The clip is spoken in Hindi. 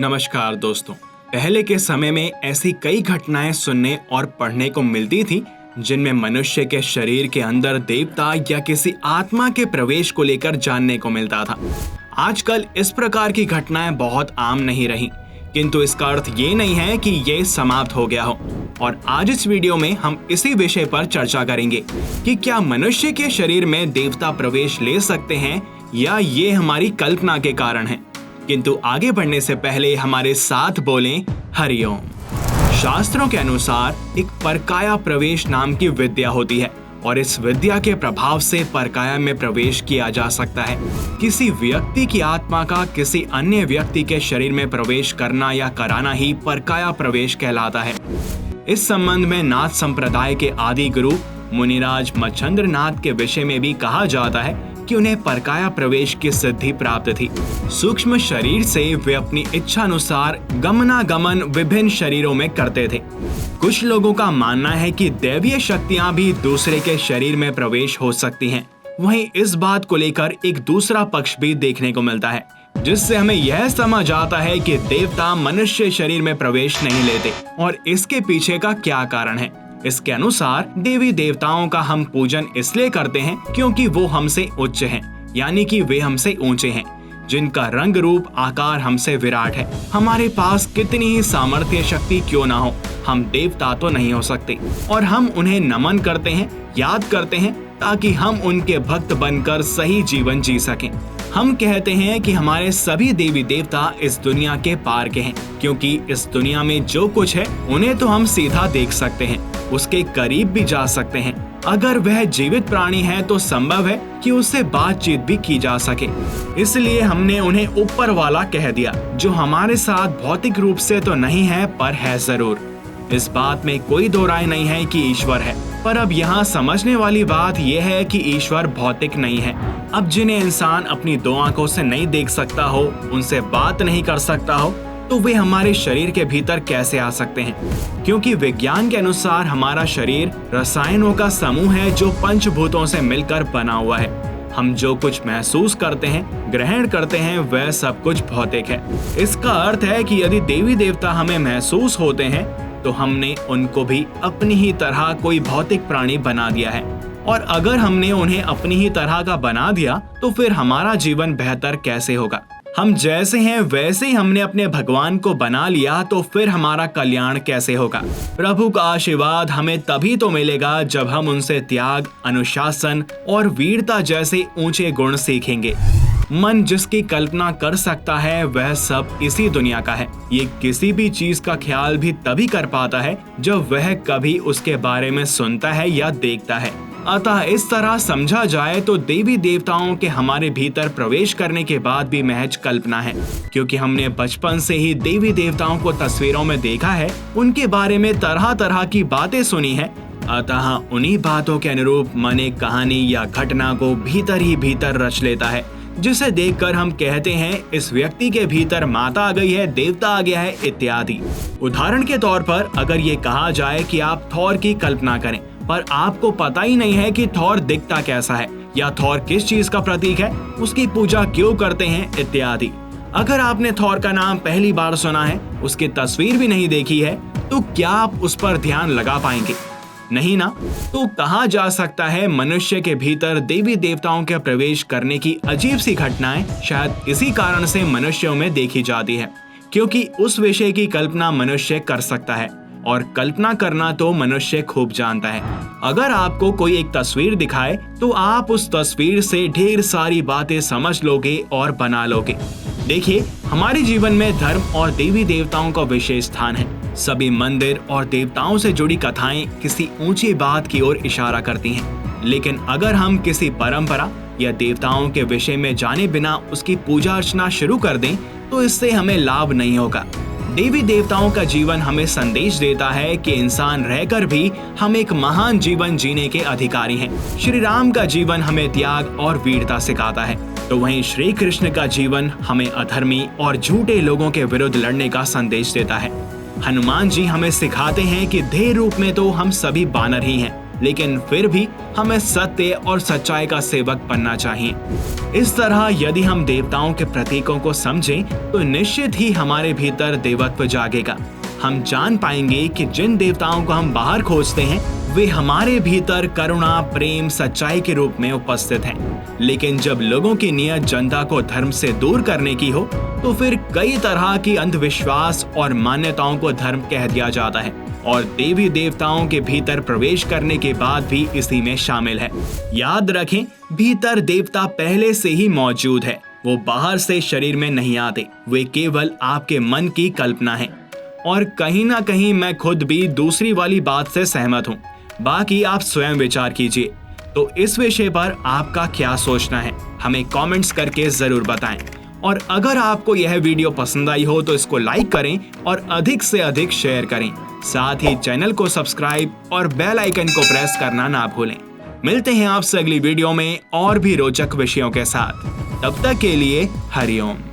नमस्कार दोस्तों। पहले के समय में ऐसी कई घटनाएं सुनने और पढ़ने को मिलती थी जिनमें मनुष्य के शरीर के अंदर देवता या किसी आत्मा के प्रवेश को लेकर जानने को मिलता था। आजकल इस प्रकार की घटनाएं बहुत आम नहीं रही, किंतु इसका अर्थ ये नहीं है कि ये समाप्त हो गया हो। और आज इस वीडियो में हम इसी विषय पर चर्चा करेंगे कि क्या मनुष्य के शरीर में देवता प्रवेश ले सकते हैं या ये हमारी कल्पना के कारण है। किंतु आगे बढ़ने से पहले हमारे साथ बोलें हरिओम। शास्त्रों के अनुसार एक परकाया प्रवेश नाम की विद्या होती है और इस विद्या के प्रभाव से परकाया में प्रवेश किया जा सकता है। किसी व्यक्ति की आत्मा का किसी अन्य व्यक्ति के शरीर में प्रवेश करना या कराना ही परकाया प्रवेश कहलाता है। इस संबंध में नाथ संप्रदाय के आदि गुरु मुनिराज मच्छंद्र नाथ के विषय में भी कहा जाता है कि उन्हें परकाया प्रवेश की सिद्धि प्राप्त थी। सूक्ष्म शरीर से वे अपनी इच्छा अनुसार गमनागमन विभिन्न शरीरों में करते थे। कुछ लोगों का मानना है कि दैवीय शक्तियां भी दूसरे के शरीर में प्रवेश हो सकती हैं। वहीं इस बात को लेकर एक दूसरा पक्ष भी देखने को मिलता है, जिससे हमें यह समझ आता है कि देवता मनुष्य शरीर में प्रवेश नहीं लेते और इसके पीछे का क्या कारण है। इसके अनुसार देवी देवताओं का हम पूजन इसलिए करते हैं क्योंकि वो हमसे उच्च हैं, यानी कि वे हमसे ऊंचे हैं, जिनका रंग रूप आकार हमसे विराट है। हमारे पास कितनी ही सामर्थ्य शक्ति क्यों ना हो, हम देवता तो नहीं हो सकते और हम उन्हें नमन करते हैं, याद करते हैं ताकि हम उनके भक्त बनकर सही जीवन जी सकें। हम कहते हैं कि हमारे सभी देवी देवता इस दुनिया के पार के हैं, क्योंकि इस दुनिया में जो कुछ है उन्हें तो हम सीधा देख सकते हैं, उसके करीब भी जा सकते हैं। अगर वह जीवित प्राणी है तो संभव है कि उससे बातचीत भी की जा सके। इसलिए हमने उन्हें ऊपर वाला कह दिया, जो हमारे साथ भौतिक रूप से तो नहीं है पर है जरूर। इस बात में कोई दो राय नहीं है कि ईश्वर है, पर अब यहाँ समझने वाली बात यह है कि ईश्वर भौतिक नहीं है। अब जिन्हें इंसान अपनी दो आंखों से नहीं देख सकता हो, उनसे बात नहीं कर सकता हो, तो वे हमारे शरीर के भीतर कैसे आ सकते हैं? क्योंकि विज्ञान के अनुसार हमारा शरीर रसायनों का समूह है जो पंचभूतों से मिलकर बना हुआ है। हम जो कुछ महसूस करते हैं, ग्रहण करते हैं, वह सब कुछ भौतिक है। इसका अर्थ है कि यदि देवी देवता हमें महसूस होते हैं तो हमने उनको भी अपनी ही तरह कोई भौतिक प्राणी बना दिया है। और अगर हमने उन्हें अपनी ही तरह का बना दिया तो फिर हमारा जीवन बेहतर कैसे होगा? हम जैसे हैं वैसे ही हमने अपने भगवान को बना लिया तो फिर हमारा कल्याण कैसे होगा? प्रभु का आशीर्वाद हमें तभी तो मिलेगा जब हम उनसे त्याग, अनुशासन और वीरता जैसे ऊंचे गुण सीखेंगे। मन जिसकी कल्पना कर सकता है वह सब इसी दुनिया का है। ये किसी भी चीज का ख्याल भी तभी कर पाता है जब वह कभी उसके बारे में सुनता है या देखता है। अतः इस तरह समझा जाए तो देवी देवताओं के हमारे भीतर प्रवेश करने के बाद भी महज कल्पना है, क्योंकि हमने बचपन से ही देवी देवताओं को तस्वीरों में देखा है, उनके बारे में तरह तरह की बातें सुनी है। अतः उन्हीं बातों के अनुरूप मन एक कहानी या घटना को भीतर ही भीतर रच लेता है, जिसे देखकर हम कहते हैं इस व्यक्ति के भीतर माता आ गई है, देवता आ गया है इत्यादि। उदाहरण के तौर पर अगर ये कहा जाए कि आप थॉर की कल्पना करें, पर आपको पता ही नहीं है कि थॉर दिखता कैसा है या थॉर किस चीज का प्रतीक है, उसकी पूजा क्यों करते हैं इत्यादि। अगर आपने थॉर का नाम पहली बार सुना है, उसकी तस्वीर भी नहीं देखी है, तो क्या आप उस पर ध्यान लगा पाएंगे? नहीं ना। तो कहा जा सकता है मनुष्य के भीतर देवी देवताओं के प्रवेश करने की अजीब सी घटनाएं शायद इसी कारण से मनुष्यों में देखी जाती है, क्योंकि उस विषय की कल्पना मनुष्य कर सकता है और कल्पना करना तो मनुष्य खूब जानता है। अगर आपको कोई एक तस्वीर दिखाए तो आप उस तस्वीर से ढेर सारी बातें समझ लोगे और बना लोगे। देखिए, हमारे जीवन में धर्म और देवी देवताओं का विशेष स्थान है। सभी मंदिर और देवताओं से जुड़ी कथाएं किसी ऊंची बात की ओर इशारा करती हैं। लेकिन अगर हम किसी परंपरा या देवताओं के विषय में जाने बिना उसकी पूजा अर्चना शुरू कर दें तो इससे हमें लाभ नहीं होगा। देवी देवताओं का जीवन हमें संदेश देता है कि इंसान रहकर भी हम एक महान जीवन जीने के अधिकारी हैं। श्री राम का जीवन हमें त्याग और वीरता सिखाता है, तो वहीं श्री कृष्ण का जीवन हमें अधर्मी और झूठे लोगों के विरुद्ध लड़ने का संदेश देता है। हनुमान जी हमें सिखाते हैं कि ध्येय रूप में तो हम सभी बानर ही हैं, लेकिन फिर भी हमें सत्य और सच्चाई का सेवक बनना चाहिए। इस तरह यदि हम देवताओं के प्रतीकों को समझें तो निश्चित ही हमारे भीतर देवत्व जागेगा। हम जान पाएंगे कि जिन देवताओं को हम बाहर खोजते हैं वे हमारे भीतर करुणा, प्रेम, सच्चाई के रूप में उपस्थित हैं। लेकिन जब लोगों की नियत जनता को धर्म से दूर करने की हो तो फिर कई तरह की अंधविश्वास और मान्यताओं को धर्म कह दिया जाता है और देवी देवताओं के भीतर प्रवेश करने के बाद भी इसी में शामिल है। याद रखें, भीतर देवता पहले से ही मौजूद है। वो बाहर से शरीर में नहीं आते, वे केवल आपके मन की कल्पना है। और कहीं ना कहीं मैं खुद भी दूसरी वाली बात से सहमत हूँ। बाकी आप स्वयं विचार कीजिए। तो इस विषय पर आपका क्या सोचना है, हमें कमेंट्स करके जरूर बताएं। और अगर आपको यह वीडियो पसंद आई हो तो इसको लाइक करें और अधिक से अधिक शेयर करें। साथ ही चैनल को सब्सक्राइब और बेल आइकन को प्रेस करना ना भूलें। मिलते हैं आपसे अगली वीडियो में और भी रोचक विषयों के साथ। तब तक के लिए हरिओम।